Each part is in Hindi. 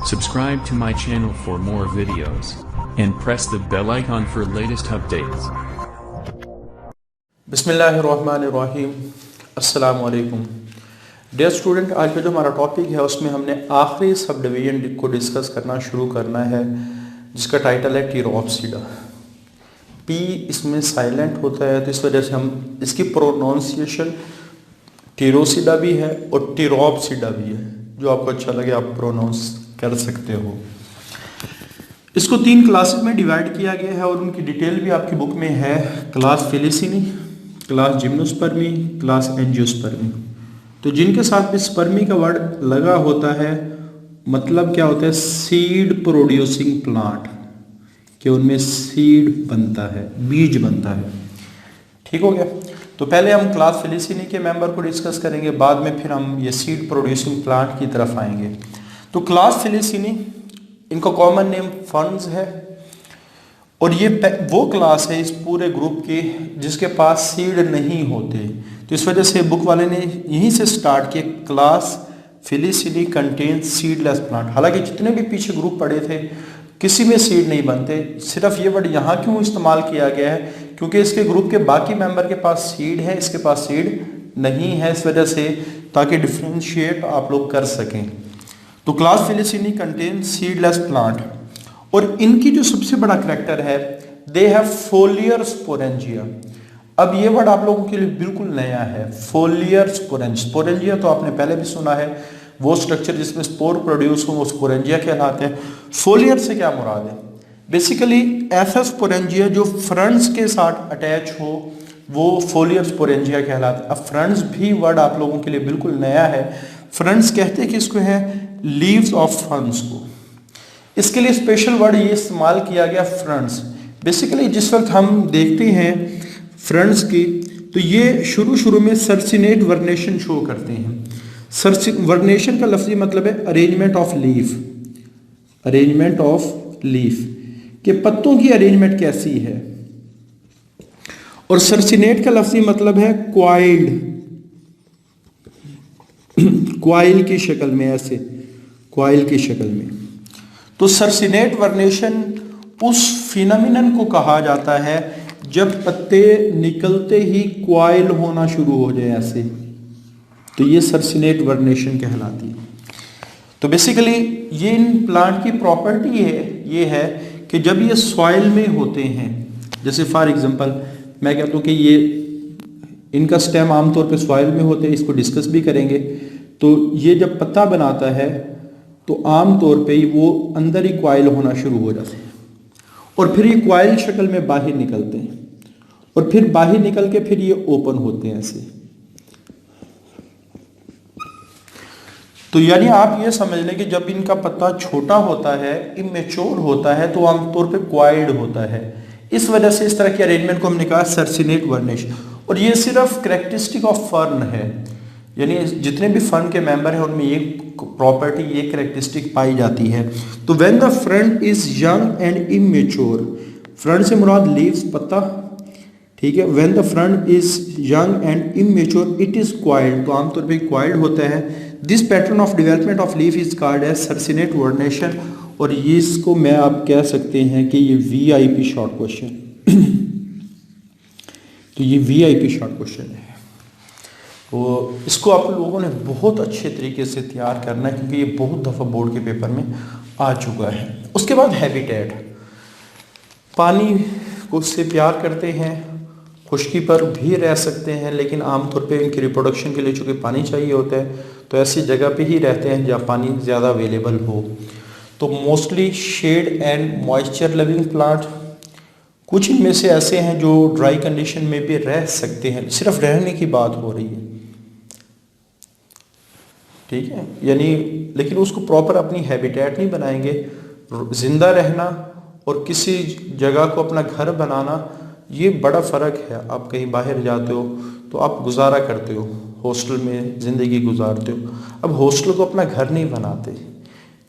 Subscribe to my channel for more videos and press the bell icon for latest updates. बिस्मिल्लाहिर्रहमानिर्रहीम। अस्सलाम वालेकुम। डियर स्टूडेंट, आज का जो हमारा टॉपिक है उसमें हमने आखिरी सब डिवीजन को डिस्कस करना शुरू करना है, जिसका टाइटल है टीरोप्सिडा। पी इसमें साइलेंट होता है, तो इस वजह से हम इसकी प्रोनाउंसिएशन टीरोसिडा भी है और टीरोप्सिडा भी है। जो आपको अच्छा लगे आप प्रोनाउंस कर सकते हो। इसको 3 क्लासेस में डिवाइड किया गया है और उनकी डिटेल भी आपकी बुक में है। Class filicinae, class gymnospermae, class angiospermae. तो जिनके साथ भी स्पर्मी का वर्ड लगा होता है, मतलब क्या होता है, सीड प्रोड्यूसिंग प्लांट, कि उनमें सीड बनता है, बीज बनता है। ठीक हो गया। तो पहले हम क्लास फेलिसिनी के मेंबर को डिस्कस करेंगे, बाद में फिर हम ये सीड प्रोड्यूसिंग प्लांट की तरफ आएंगे। तो क्लास फेलिसिनी, इनका कॉमन नेम फर्न्स है और ये वो क्लास है इस पूरे ग्रुप के जिसके पास सीड नहीं होते। तो इस वजह से बुक वाले ने यहीं से स्टार्ट किया, क्लास फेलिसिनी कंटेन्स सीडलेस प्लांट। हालांकि जितने भी पीछे ग्रुप पड़े थे किसी में सीड नहीं बनते, सिर्फ ये वर्ड यहाँ क्यों इस्तेमाल किया गया है, क्योंकि इसके ग्रुप के बाकी मेंबर के पास सीड है, इसके पास सीड नहीं है, इस वजह से, ताकि डिफ्रेंशिएट आप लोग कर सकें। तो क्लास फेलिसिनी कंटेन सीडलेस प्लांट और इनकी जो सबसे बड़ा करैक्टर है, दे हैव फोलियर स्पोरेंजिया। अब ये वर्ड आप लोगों के लिए बिल्कुल नया है, फोलियर स्पोरेंजिया तो आपने पहले भी सुना है, वो स्ट्रक्चर जिसमें स्पोर प्रोड्यूस हो वो स्पोरेंजिया कहलाते हैं। फोलियर से क्या मुराद है? बेसिकली ऐसा स्पोरेंजिया जो फ्रंट्स के साथ अटैच हो वो फोलियर स्पोरेंजिया कहलाता है। अब फ्रंट्स भी वर्ड आप लोगों के लिए बिल्कुल नया है। फ्रंट्स कहते हैं किसको है? लीव्स ऑफ फ्रंट्स को। इसके लिए स्पेशल वर्ड ये इस्तेमाल किया गया, फ्रंट्स। बेसिकली जिस वक्त हम देखते हैं फ्रंट्स की, तो ये शुरू में सर्सिनेट वर्नेशन शो करते हैं। वर्नेशन का लफ्जी मतलब है arrangement of leaf, arrangement of leaf के पत्तों की अरेंजमेंट कैसी है। और सर्सिनेट का लफ्जी मतलब है क्वाइल्ड, क्वाइल की शक्ल में, ऐसे क्वाइल की शक्ल में। तो सर्सिनेट वर्नेशन उस फिनोमिनन को कहा जाता है जब पत्ते निकलते ही क्वाइल होना शुरू हो जाए ऐसे, तो ये सर्सिनेट वर्नेशन कहलाती है। तो बेसिकली ये इन प्लांट की प्रॉपर्टी है, ये है कि जब ये सॉइल में होते हैं, जैसे फॉर एग्जांपल मैं कहता हूँ कि ये इनका स्टेम आमतौर पे सॉइल में होते हैं, इसको डिस्कस भी करेंगे। तो ये जब पत्ता बनाता है तो आमतौर पे वो अंदर ही क्वाइल होना शुरू हो जाते हैं और फिर ये क्वाइल शक्ल में बाहर निकलते हैं और फिर बाहर निकल के फिर ये ओपन होते हैं ऐसे। तो यानी आप ये समझ लें कि जब इनका पत्ता छोटा होता है, इमेच्योर होता है, तो आमतौर पे क्वाइल्ड होता है। इस वजह से इस तरह की अरेंजमेंट को हमने कहा सर्सिनेट वर्नेशन। और ये सिर्फ कैरेक्टरिस्टिक ऑफ फर्न है, यानी जितने भी फर्न के मेंबर हैं उनमें ये प्रॉपर्टी, ये कैरेक्टरिस्टिक पाई जाती है। तो when the frond is young and immature, frond से मुराद लीव्स, पत्ता, ठीक है। When the frond is young and immature it is coiled, तो आमतौर पे क्वाइल्ड होता है। This pattern of development of leaf is called as circinate vernation. और ये इसको मैं आप कह सकते हैं कि ये VIP शॉर्ट क्वेश्चन तो ये VIP शॉर्ट क्वेश्चन है। तो इसको आप लोगों ने बहुत अच्छे तरीके से तैयार करना है, क्योंकि ये बहुत दफ़ा बोर्ड के पेपर में आ चुका है। उसके बाद हैबिटेट, पानी को उससे प्यार करते हैं, खुश्की पर भी रह सकते हैं, लेकिन आमतौर पे इनकी रिप्रोडक्शन के लिए चूँकि पानी चाहिए होता है तो ऐसी जगह पे ही रहते हैं जहाँ पानी ज़्यादा अवेलेबल हो। तो mostly shade and moisture loving plant. कुछ इनमें से ऐसे हैं जो ड्राई कंडीशन में भी रह सकते हैं, सिर्फ रहने की बात हो रही है, ठीक है, यानी लेकिन उसको प्रॉपर अपनी हैबिटेट नहीं बनाएंगे। जिंदा रहना और किसी जगह को अपना घर बनाना, ये बड़ा फ़र्क है। आप कहीं बाहर जाते हो तो आप गुजारा करते हो, हॉस्टल में ज़िंदगी गुजारते हो। अब हॉस्टल को अपना घर नहीं बनाते,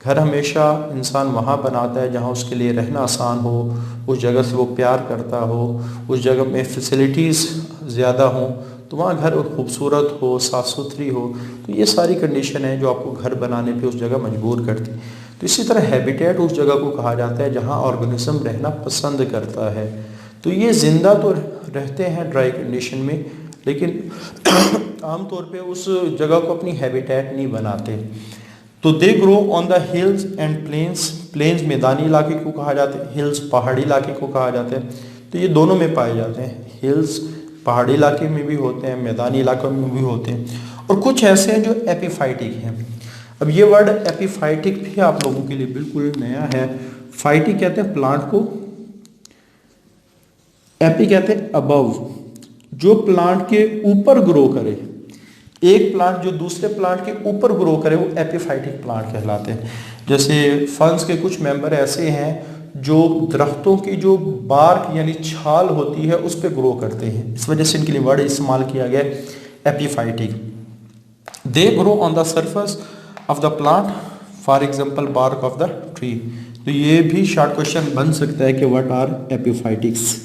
घर हमेशा इंसान वहाँ बनाता है जहाँ उसके लिए रहना आसान हो, उस जगह से वो प्यार करता हो, उस जगह में फैसिलिटीज़ ज़्यादा हों, तो वहाँ घर खूबसूरत हो, साफ़ सुथरी हो। तो ये सारी कंडीशन है जो आपको घर बनाने पे उस जगह मजबूर करती। तो इसी तरह हैबिटेट उस जगह को कहा जाता है जहाँ ऑर्गेनिज्म रहना पसंद करता है। तो ये ज़िंदा तो रहते हैं ड्राई कंडीशन में, लेकिन आमतौर पे उस जगह को अपनी हैबिटेट नहीं बनाते। तो they grow on the hills and plains, plains मैदानी इलाके को कहा जाता है, हिल्स पहाड़ी इलाके को कहा जाता है। तो ये दोनों में पाए जाते हैं, हिल्स पहाड़ी इलाके में भी होते हैं, मैदानी इलाकों में भी होते हैं। और कुछ ऐसे हैं जो एपिफाइटिक हैं। अब ये वर्ड एपिफाइटिक भी आप लोगों के लिए बिल्कुल नया है। फाइटिक कहते हैं प्लांट को, एपी कहते हैं अबव, जो प्लांट के ऊपर ग्रो करे। एक प्लांट जो दूसरे प्लांट के ऊपर ग्रो करे वो एपिफाइटिक प्लांट कहलाते हैं। जैसे फर्न्स के कुछ मेंबर ऐसे हैं जो दरख्तों की जो बार्क यानी छाल होती है उस पर ग्रो करते हैं, इस वजह से इनके लिए वर्ड इस्तेमाल किया गया epiphytic. They grow on the surface of the plant, for example bark of the tree. तो ये भी शॉर्ट क्वेश्चन बन सकता है कि व्हाट आर एपिफाइटिक्स।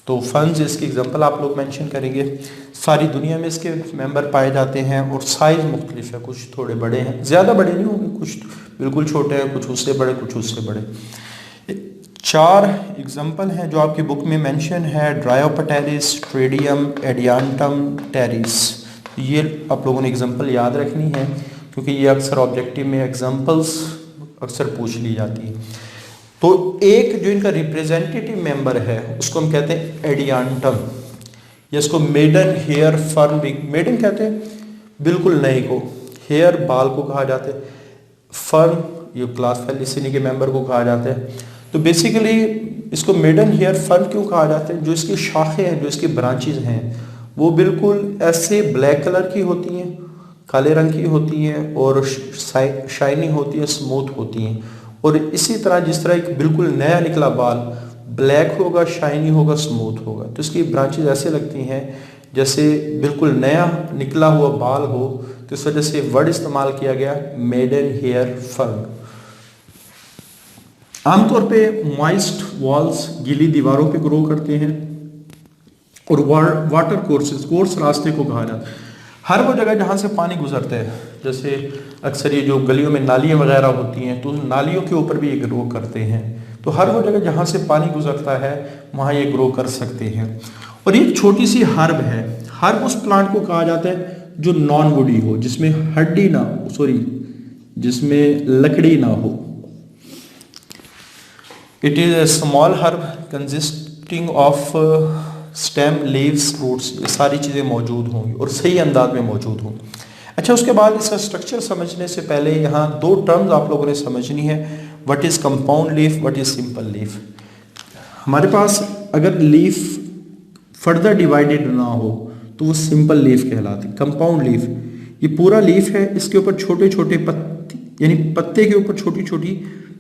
तो फर्न्स इसके एग्जाम्पल आप लोग मेंशन करेंगे। सारी दुनिया में इसके मेंबर पाए जाते हैं और साइज मुख्तलिफ है, कुछ थोड़े बड़े हैं, ज़्यादा बड़े नहीं होंगे, कुछ बिल्कुल छोटे हैं, कुछ उससे बड़े, कुछ उससे बड़े। 4 एग्जाम्पल हैं जो आपकी बुक में मेंशन है, ड्रायोपटेरिस, ट्रेडियम, एडियांटम, टेरिस। ये आप लोगों ने एग्जाम्पल याद रखनी है क्योंकि ये अक्सर ऑब्जेक्टिव में एग्जाम्पल्स अक्सर पूछ ली जाती है। तो एक जो इनका रिप्रेजेंटेटिव मेंबर है उसको हम कहते हैं एडियांटम, या इसको मेडन हेयर फर्न भी, मेडन कहते हैं बिल्कुल नए को, हेयर बाल को कहा जाता है, फर्न ये क्लास फेलिसिनी के मेंबर को कहा जाता है। तो बेसिकली इसको मेडन हेयर फर्न क्यों कहा जाता है? जो इसकी शाखें हैं, जो इसकी ब्रांचेज हैं, वो बिल्कुल ऐसे ब्लैक कलर की होती हैं, काले रंग की होती हैं और शाइनी होती है, स्मूथ होती हैं। और इसी तरह जिस तरह एक बिल्कुल नया निकला बाल ब्लैक होगा, शाइनी होगा, स्मूथ होगा, तो इसकी ब्रांचेज ऐसे लगती हैं जैसे बिल्कुल नया निकला हुआ बाल हो। तो इस वजह से वर्ड इस्तेमाल किया गया मेडन हेयर फर्न। आमतौर पे मॉइस्ट वॉल्स, गीली दीवारों पे ग्रो करते हैं। और वाटर कोर्सेज, कोर्स रास्ते को कहा जाता है हर वो जगह जहाँ से पानी गुजरता है। जैसे अक्सर ये जो गलियों में नालियाँ वगैरह होती हैं तो नालियों के ऊपर भी ये ग्रो करते हैं। तो हर वो जगह जहाँ से पानी गुजरता है वहाँ ये ग्रो कर सकते हैं। और एक छोटी सी हर्ब है, हर्ब उस प्लांट को कहा जाता है जो नॉन वुडी हो, जिसमें हड्डी ना हो, सॉरी जिसमें लकड़ी ना हो। It is a small herb consisting of stem, leaves, roots, ये सारी चीज़ें मौजूद होंगी और सही अंदाज में मौजूद होंगी। अच्छा, उसके बाद इसका स्ट्रक्चर समझने से पहले यहाँ 2 टर्म्स आप लोगों ने समझनी है, what is compound leaf, what is simple leaf. हमारे पास अगर लीफ फर्दर डिवाइडेड ना हो तो वो सिंपल लीफ कहलाती है। कंपाउंड लीफ ये पूरा लीफ है, इसके ऊपर छोटे छोटे पत्ते यानी पत्ते के ऊपर छोटी छोटी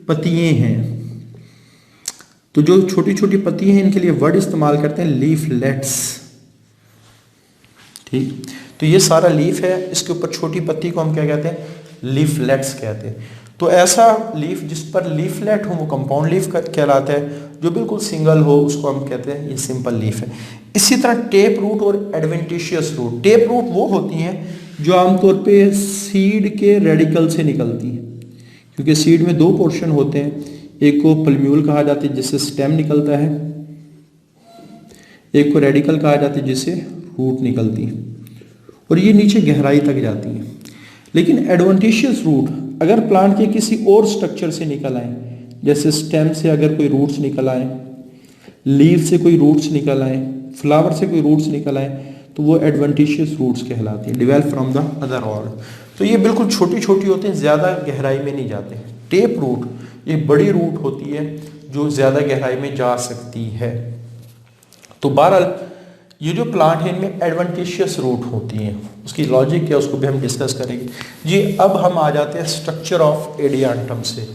पत्तियाँ हैं। तो जो छोटी छोटी पत्ती हैं इनके लिए वर्ड इस्तेमाल करते हैं लीफलेट्स। ठीक, तो ये सारा लीफ है, इसके ऊपर छोटी पत्ती को हम क्या कहते हैं? लीफलेट्स कहते हैं। तो ऐसा लीफ जिस पर लीफलेट हो वो कंपाउंड लीफ कहलाता है, जो बिल्कुल सिंगल हो उसको हम कहते हैं ये सिंपल लीफ है। इसी तरह टेप रूट और एडवेंटिशियस रूट। टेप रूट वो होती हैं जो आमतौर पे सीड के रेडिकल से निकलती हैं, क्योंकि सीड में 2 पोर्शन होते हैं, एक को पल्म्यूल कहा जाता है जिससे स्टेम निकलता है, एक को रेडिकल कहा जाता है जिससे रूट निकलती है और ये नीचे गहराई तक जाती है। लेकिन एडवेंटिशियस रूट अगर प्लांट के किसी और स्ट्रक्चर से निकल आए, जैसे स्टेम से अगर कोई रूट्स निकल आए, लीव से कोई रूट्स निकल आए, फ्लावर से कोई रूट्स निकल आए, तो वो एडवेंटिशियस रूट्स कहलाती है, develop from the other organ. तो ये बिल्कुल छोटी छोटी होती हैं, ज़्यादा गहराई में नहीं जाते। टेप रूट ये बड़ी रूट होती है जो ज़्यादा गहराई में जा सकती है। तो बहरहाल ये जो प्लांट है इनमें एडवेंटिशियस रूट होती हैं, उसकी लॉजिक क्या उसको भी हम डिस्कस करेंगे जी। अब हम आ जाते हैं स्ट्रक्चर ऑफ एडियांटम से।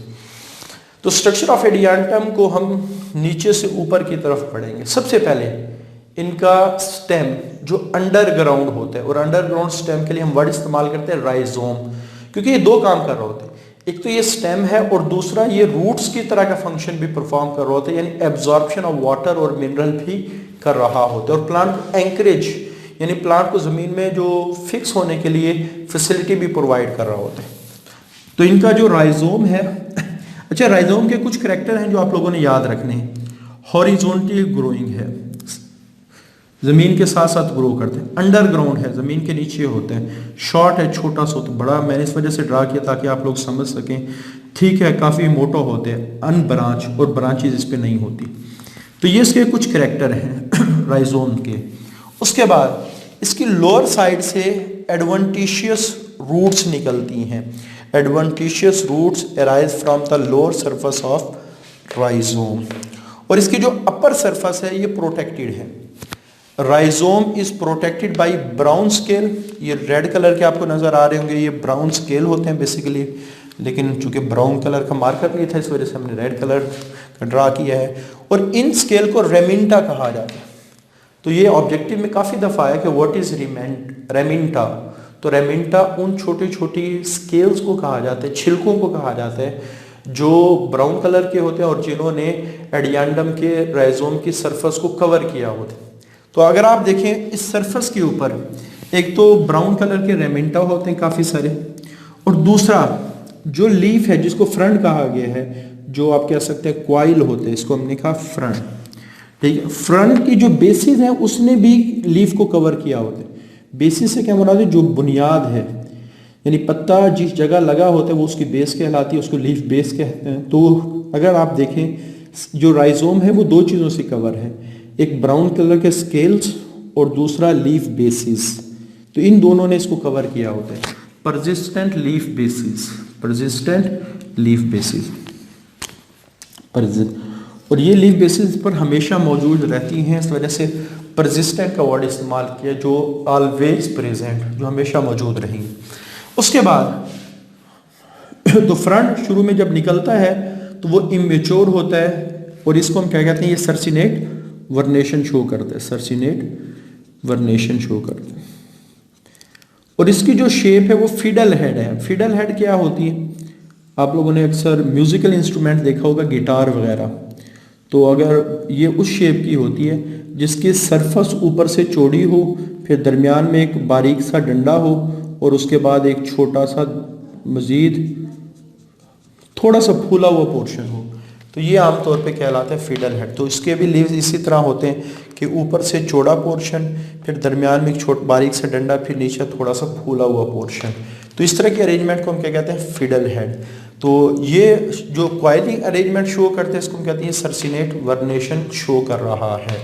तो स्ट्रक्चर ऑफ एडियांटम को हम नीचे से ऊपर की तरफ पढ़ेंगे। सबसे पहले इनका स्टेम जो अंडरग्राउंड होता है, और अंडरग्राउंड स्टेम के लिए हम वर्ड इस्तेमाल करते हैं राइजोम, क्योंकि ये 2 काम कर रहे होते हैं। एक तो ये स्टेम है और दूसरा ये रूट्स की तरह का फंक्शन भी परफॉर्म कर रहा होता है, यानी एब्जॉर्प्शन ऑफ वाटर और मिनरल भी कर रहा होता है। और प्लांट को एंकरेज यानी प्लांट को ज़मीन में जो फिक्स होने के लिए फैसिलिटी भी प्रोवाइड कर रहा होता है। तो इनका जो राइजोम है अच्छा, राइजोम के कुछ करैक्टर हैं जो आप लोगों ने याद रखने हैं। हॉरिजॉन्टली ग्रोइंग है, जमीन के साथ साथ ग्रो करते हैं। अंडरग्राउंड है, जमीन के नीचे होते हैं। शॉर्ट है, छोटा सा तो बड़ा, मैंने इस वजह से ड्रा किया ताकि आप लोग समझ सकें। ठीक है, काफ़ी मोटा होते हैं। अनब्रांच, और ब्रांचेज इस पर नहीं होती। तो ये इसके कुछ करैक्टर हैं राइजोम के। उसके बाद इसकी लोअर साइड से एडवेंटिशियस रूट्स निकलती हैं। Adventitious roots arise from the lower surface of rhizome. और इसकी जो अपर सरफेस है ये प्रोटेक्टेड है। Rhizome is protected by brown scale. ये रेड कलर के आपको नजर आ रहे होंगे, ये ब्राउन स्केल होते हैं बेसिकली, लेकिन चूंकि ब्राउन कलर का मार्कर नहीं था इस वजह से हमने रेड कलर का ड्रा किया है। और इन स्केल को रेमिंटा कहा जाता है। तो ये ऑब्जेक्टिव में काफ़ी दफ़ा आया कि व्हाट इज़ रेमिंटा। तो रेमिंटा उन छोटी छोटी स्केल्स को कहा जाता है, छिलकों को कहा जाता है, जो ब्राउन कलर के होते हैं और जिन्होंने एडियांडम के राइजोम की सरफेस को कवर किया होता है। तो अगर आप देखें इस सरफेस के ऊपर एक तो ब्राउन कलर के रेमिंटा होते हैं काफ़ी सारे, और दूसरा जो लीफ है जिसको फ्रंट कहा गया है, जो आप कह सकते हैं क्वाइल होते हैं, इसको हमने कहा फ्रंट। ठीक है, फ्रंट की जो बेसिस है उसने भी लीफ को कवर किया होता है। बेसिस से क्या मुराद है? जो बुनियाद है, यानी पत्ता जिस जगह लगा होता है वो उसकी बेस कहलाती है, उसको लीफ बेस कहते हैं। तो अगर आप देखें जो राइजोम है वो दो चीज़ों से कवर है, एक ब्राउन कलर के स्केल्स और दूसरा लीफ बेसिस। तो इन दोनों ने इसको कवर किया होता है। Persistent leaf basis, persistent leaf basis, और ये लीफ बेसिस पर हमेशा मौजूद रहती हैं, इस वजह से परसिस्टेंट का वर्ड इस्तेमाल किया, जो ऑलवेज प्रेजेंट, जो हमेशा मौजूद रहेंगी। उसके बाद तो फ्रंट शुरू में जब निकलता है तो वो इमेच्योर होता है, और इसको हम क्या कहते हैं? ये सर्सिनेट वर्नेशन शो करता है, सर्सिनेट वर्नेशन शो करता है। और इसकी जो शेप है वो फिडल हेड है। फिडल हेड क्या होती है? आप लोगों ने अक्सर म्यूजिकल इंस्ट्रूमेंट देखा होगा, गिटार वगैरह। तो अगर ये उस शेप की होती है जिसकी सरफेस ऊपर से चौड़ी हो, फिर दरमियान में एक बारीक सा डंडा हो, और उसके बाद एक छोटा सा मजीद थोड़ा सा फूला हुआ पोर्शन हो, तो ये आमतौर पे कहलाता है फिडल हेड। तो इसके भी लीव्स इसी तरह होते हैं कि ऊपर से चौड़ा पोर्शन, फिर दरमियान में एक छोटा बारीक सा डंडा, फिर नीचे थोड़ा सा फूला हुआ पोर्शन। तो इस तरह के अरेंजमेंट को हम क्या कहते हैं? Fiddle head. तो ये जो क्वाइलिंग अरेंजमेंट शो करते हैं इसको हम कहते हैं सर्सिनेट वर्नेशन शो कर रहा है।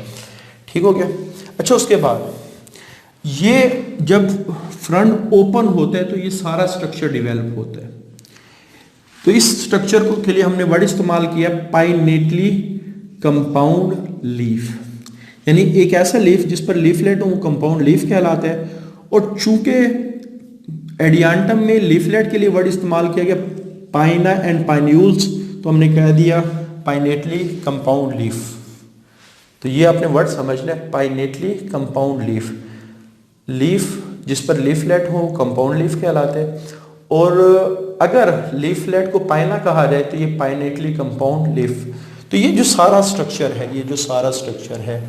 ठीक हो गया? अच्छा, उसके बाद ये जब फ्रंट ओपन होता है तो ये सारा स्ट्रक्चर डेवलप होता है। तो इस स्ट्रक्चर को के लिए हमने वर्ड इस्तेमाल किया पाइनेटली कंपाउंड लीफ, यानी एक ऐसा लीफ जिस पर लीफलेट हो वो कंपाउंड लीफ कहलाता है। और चूंकि एडियांटम में लीफलेट के लिए वर्ड इस्तेमाल किया गया पाइना एंड पाइन्यूल्स, तो हमने कह दिया पाइनेटली कंपाउंड लीफ। तो ये आपने वर्ड समझना है, पाइनेटली कंपाउंड लीफ। लीफ जिस पर लीफलेट हो कंपाउंड लीफ कहलाते हैं, और अगर लीफलेट को पाइना कहा जाए तो ये पाइनेटली कंपाउंड लीफ। तो ये जो सारा स्ट्रक्चर है, ये जो सारा स्ट्रक्चर है,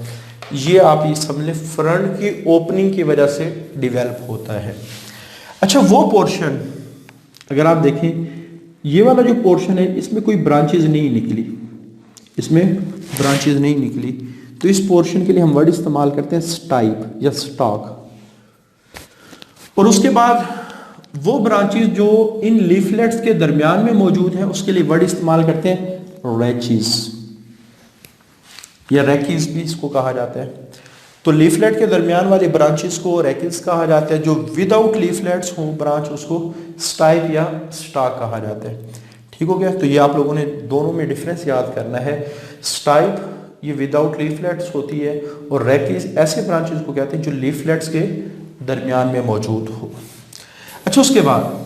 ये आप ये समझ लें फ्रंट की ओपनिंग की वजह से डिवेल्प होता है। अच्छा, वो पोर्शन अगर आप देखें, ये वाला जो पोर्शन है इसमें कोई ब्रांचेज नहीं निकली, इसमें ब्रांचेज नहीं निकली, तो इस पोर्शन के लिए हम वर्ड इस्तेमाल करते हैं स्टाइप या स्टॉक। और उसके बाद वो ब्रांचेज जो इन लीफलेट्स के दरमियान में मौजूद है उसके लिए वर्ड इस्तेमाल करते हैं रैचीज या रैकीज भी इसको कहा जाता है। तो लीफलेट के दरमियान वाले ब्रांचेस को रैकीज कहा जाता है। जो विदाउट लीफलेट्स हो ब्रांच उसको स्टाइप या स्टॉक कहा जाता है। ठीक हो गया? तो ये आप लोगों ने दोनों में डिफरेंस याद करना है। स्टाइप ये विदाउट लीफलेट्स होती है, और रैकीज ऐसे ब्रांचेस को कहते हैं जो लीफलेट्स के दरमियान में मौजूद हो। अच्छा, उसके बाद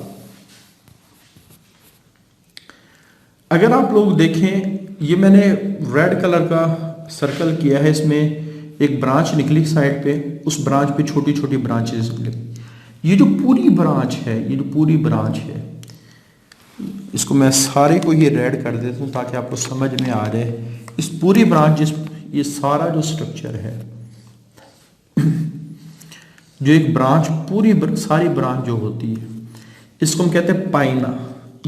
अगर आप लोग देखें, ये मैंने रेड कलर का सर्कल किया है, इसमें एक ब्रांच निकली साइड पे, उस ब्रांच पे छोटी छोटी ब्रांचेस निकली। ये जो पूरी ब्रांच है, ये जो पूरी ब्रांच है, इसको मैं सारे को ये रेड कर देता हूँ ताकि आपको समझ में आ जाए। इस पूरी ब्रांच ये सारा जो स्ट्रक्चर है, जो एक ब्रांच पूरी सारी ब्रांच जो होती है, इसको हम कहते हैं पाइना।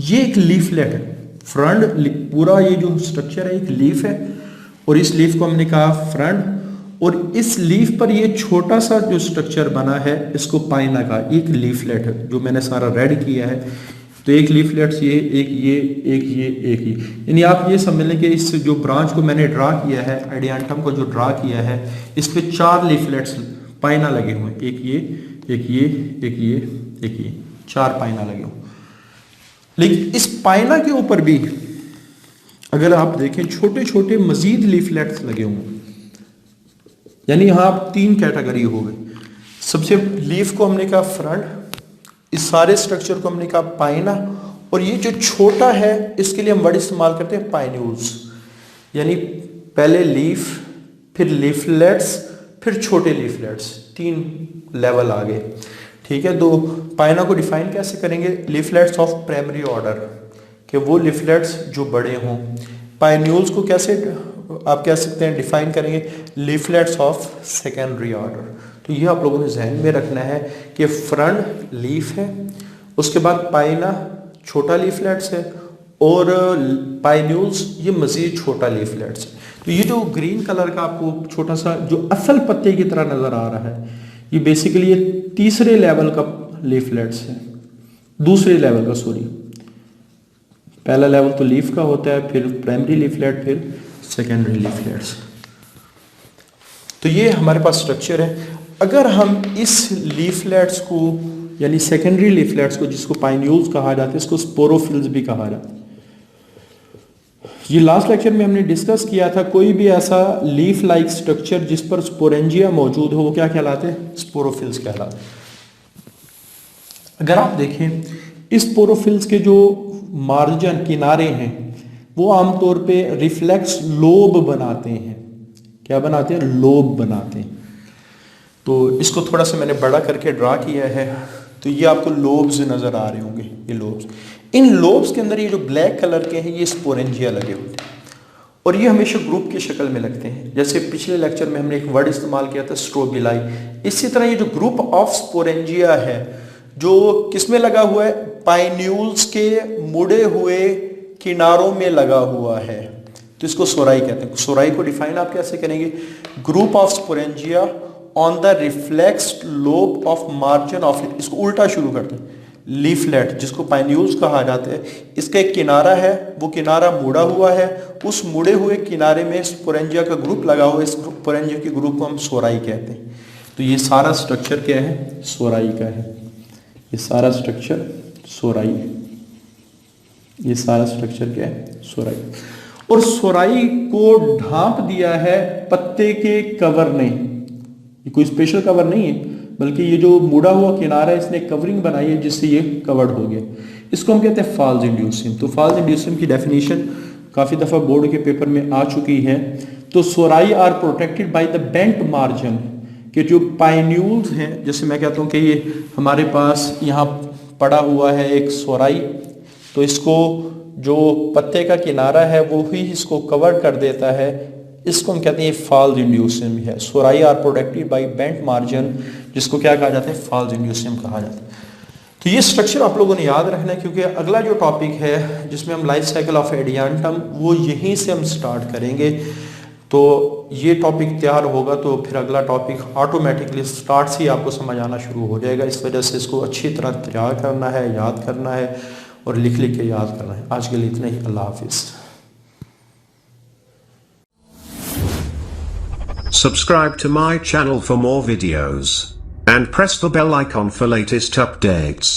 ये एक लीफलेट है, फ्रंट पूरा ये जो स्ट्रक्चर है एक लीफ है और इस लीफ को हमने कहा फ्रंट, और इस लीफ पर ये छोटा सा जो स्ट्रक्चर बना है इसको पाइना का एक लीफलेट है जो मैंने सारा रेड किया है। तो एक लीफलेट ये एक ये, यानी आप ये समझ लें कि इस जो ब्रांच को मैंने ड्रा किया है, एडियांटम को जो ड्रा किया है, इस पे 4 लीफलेट्स पाइना लगे हुए हैं, एक ये 4 पाइना लगे हुए। लेकिन इस पाइना के ऊपर भी अगर आप देखें छोटे छोटे मजीद लीफलेट्स लगे हुए, यानी यहां आप 3 कैटेगरी हो गई। सबसे लीफ को हमने कहा फ्रंट, इस सारे स्ट्रक्चर को हमने कहा पाइना, और ये जो छोटा है इसके लिए हम वर्ड इस्तेमाल करते हैं पाइन्यूल्स, यानी पहले लीफ, फिर लीफलेट्स, फिर छोटे लीफलेट्स, 3 लेवल आ गए। ठीक है, तो पाइना को डिफाइन कैसे करेंगे? लीफलेट्स ऑफ प्राइमरी ऑर्डर, कि वो लीफलेट्स जो बड़े हों। पाइन्यूल्स को कैसे आप कह सकते हैं डिफाइन करेंगे? Leaflets of secondary order. तो ये आप लोगों ने जहन में रखना है कि फ्रंट लीफ है, उसके बाद पाइना छोटा लीफलेट्स है, और पाइन्यूल्स ये मजीद छोटा लीफलेट्स है। तो ये जो ग्रीन कलर का आपको छोटा सा जो असल पत्ते की तरह नजर आ रहा है, ये बेसिकली ये तीसरे लेवल का लीफलेट्स है, दूसरे लेवल का, सॉरी, पहला लेवल तो लीफ का होता है, फिर प्राइमरी लीफलेट, फिर सेकेंडरी लीफलेट्स। तो ये हमारे पास स्ट्रक्चर है। अगर हम इस लीफलेट्स को यानी सेकेंडरी लीफलेट्स को, जिसको पाइन्यूल्स कहा जाता है, इसको स्पोरोफिल्स भी कहा जाता है। ये लास्ट लेक्चर में हमने डिस्कस किया था, कोई भी ऐसा लीफ लाइक स्ट्रक्चर जिस पर स्पोरेंजिया मौजूद हो वो क्या कहलाते हैं? स्पोरोफिल्स कहलाते हैं। अगर आप देखें इस स्पोरोफिल्स के जो मार्जिन किनारे हैं वो आमतौर पे रिफ्लेक्स लोब बनाते हैं। क्या बनाते हैं? लोब बनाते हैं। तो इसको थोड़ा सा मैंने बड़ा करके ड्रा किया है, तो ये आपको लोब्स नजर आ रहे होंगे, ये लोब्स। इन लोब्स के अंदर ये जो ब्लैक कलर के हैं ये स्पोरेंजिया लगे होते हैं, और ये हमेशा ग्रुप की शक्ल में लगते हैं। जैसे पिछले लेक्चर में हमने एक वर्ड इस्तेमाल किया था स्ट्रोबिलाई, इसी तरह ये जो ग्रुप ऑफ स्पोरेंजिया है जो किसमें लगा हुआ है? पाइन्यूल्स के मुड़े हुए किनारों में लगा हुआ है, तो इसको सोराई कहते हैं। सोराई को डिफाइन आप कैसे करेंगे? Group of sporangia on the reflexed lobe of margin of, इसको उल्टा शुरू करते हैं, लीफलेट जिसको पाइन्यूल्स कहा जाता है, इसका एक किनारा है, वो किनारा मुड़ा हुआ है, उस मुड़े हुए किनारे में स्पोरेंजिया का ग्रुप लगा हुआ है, इस स्पोरेंजिया के ग्रुप को हम सोराई कहते हैं। तो ये सारा स्ट्रक्चर क्या है? सोराई का है। ये सारा स्ट्रक्चर सोराई है, ये सारा स्ट्रक्चर क्या है? सोराई। और सोराई को ढांप दिया है पत्ते के कवर ने, ये कोई स्पेशल कवर नहीं है, बल्कि ये जो मुड़ा हुआ किनारा है इसने कवरिंग बनाई है जिससे ये कवर्ड हो गया। इसको हम कहते हैं फाल्स इंड्यूसिम। तो फाल्स इंड्यूसिम की डेफिनेशन काफ़ी दफ़ा बोर्ड के पेपर में आ चुकी है। तो sori are protected by the bent margin, कि जो पाइन्यूल्स हैं, जैसे मैं कहता हूँ कि ये हमारे पास यहाँ पड़ा हुआ है एक सोराई, तो इसको जो पत्ते का किनारा है वो ही इसको कवर कर देता है, इसको हम कहते हैं फाल्स इंड्यूसिम है। Sori are protected by bent margin, जिसको क्या कहा जाता है? फाल्स इंड्यूसिम कहा जाता है। तो ये स्ट्रक्चर आप लोगों ने याद रखना है, क्योंकि अगला जो टॉपिक है जिसमें हम लाइफ साइकिल ऑफ एडियांटम, वो यहीं से हम स्टार्ट करेंगे। तो ये टॉपिक तैयार होगा तो फिर अगला टॉपिक ऑटोमेटिकली स्टार्ट से ही आपको समझ आना शुरू हो जाएगा। इस वजह से इसको अच्छी तरह तैयार करना है, याद करना है और लिख लिख के याद करना है। आज के लिए इतना ही। अल्लाह हाफिज़। Subscribe to my channel for more videos and press the bell icon for latest updates.